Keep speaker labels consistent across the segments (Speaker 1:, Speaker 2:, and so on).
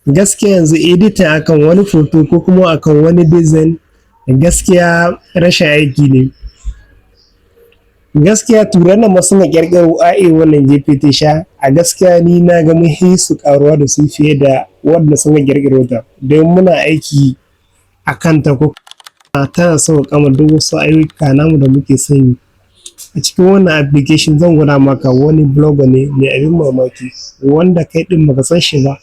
Speaker 1: Gaskiya yanzu editing akan wani foto ko kuma akan wani design gaskiya rashin aiki ne. Gaskiya turan nan ma suna ƙirƙiro AI wannan GPT sha a gaskiya ni na ga mun su ƙaruwa da su fiye da wanda suka ƙirƙiro ta. Don muna aiki a kanta ko tana sauƙaƙa mana duk wasu ayyuka namu da muke son yi. A cikin wannan application zan gwada maka wani blogger ne mai abin mamaki wanda kai ɗin baka san shi ba.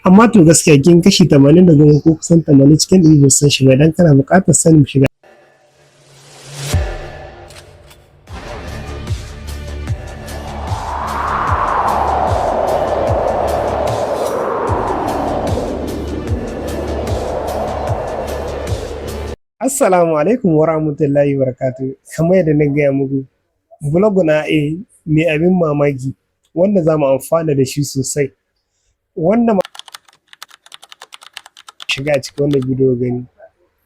Speaker 1: Amma to gaskiya kin kashi 80 da goma ko kusan 80 cikin 100 ba san shi ba, idan kana buƙatar sanin shiga. Assalamu alaikum wa rahmatullahi wa barakatuh. Kamar yadda na gaya muku, blog na mai abin mamaki wanda za mu amfana da shi sosai. Wanda shiga a cikin wannan bidiyo gani.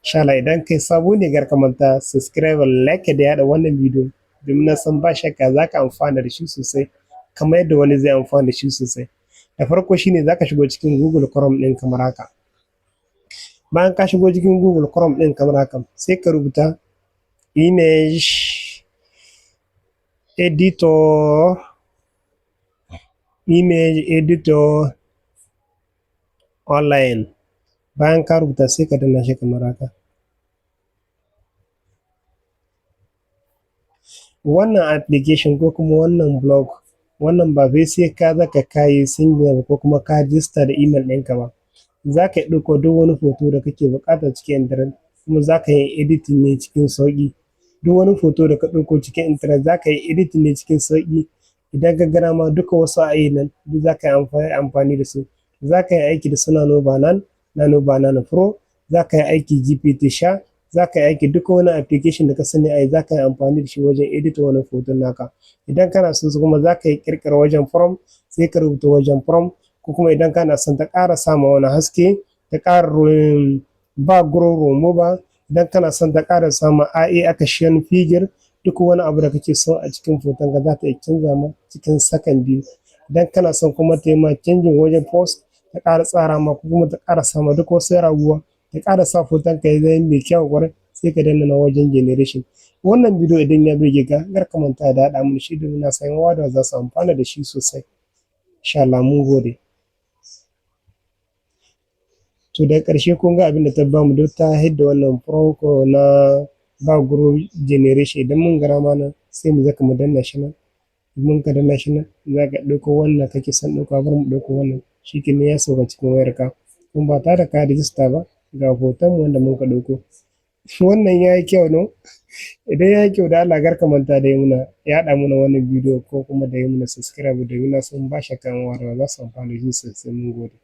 Speaker 1: Insha Allah idan kai sabo ne gar ka manta subscribe, like da yaɗa wannan bidiyo domin na san ba shakka za ka amfana da shi sosai kamar yadda wani zai amfana da shi sosai. Da farko shine za ka shigo cikin Google Chrome ɗin kamar haka. Bayan ka shigo cikin Google Chrome ɗin kamar haka sai ka rubuta image editor online. Bayan ka rubuta sai ka danna shi kamar haka. Wannan application ko kuma wannan blog, wannan ba sai ka zaka kayi single ko kuma ka register da email ɗinka ba. Za ka ɗauko duk wani foto da kake buƙata cikin internet kuma za ka yi editing ne cikin sauƙi. Duk wani foto da ka ɗauko cikin internet za ka yi editing ne cikin sauƙi. Idan ka gana ma duka wasu AI nan duk za ka yi amfani da su. Za ka yi aiki da su Nano Banana Pro, za ka yi aiki GPT sha, za ka yi aiki duk wani application da ka sani AI za ka yi amfani da shi wajen edit wani foton naka. Idan kana son su kuma za ka yi ƙirƙira wajen prompt, sai ka rubuta wajen prompt, ko kuma idan kana son ta ƙara sama wani haske, ta ƙara background remover, idan kana son ta ƙara sama AI action figure, duk wani abu da kake so a cikin foton ka za ta iya canza ma cikin second biyu. Idan kana son kuma ta yi ma canjin wajen post, ta ƙara tsara ma ko kuma ta ƙara sama duk wasu raguwa, ta ƙara sa foton ka ya zama mai kyau ƙwarai, sai ka danna na wajen generation. Wannan bidiyo idan ya burge ka kar ka manta da haɗa mun shi domin na san yawa za su amfana da shi sosai. Insha Allah mun gode. To da ƙarshe kun ga abin da ta bamu don ta hidda wannan prompt na background generation. Idan mun gara mana sai mu zaka mu danna shi nan. Mun ka danna shi nan za ka ɗauko wannan kake son ɗauka, bar mu ɗauko wannan. Shi kenan ya sauka cikin wayarka kuma ba tare da ka rijista ba, ga hoton wanda mun ka ɗauko. Wannan ya yi kyau no? Idan ya yi kyau da Allah kar ka manta da yaɗa mana wannan bidiyo ko kuma da yi mana subscribe domin na san ba shakka za su amfana da shi sosai. Mun gode.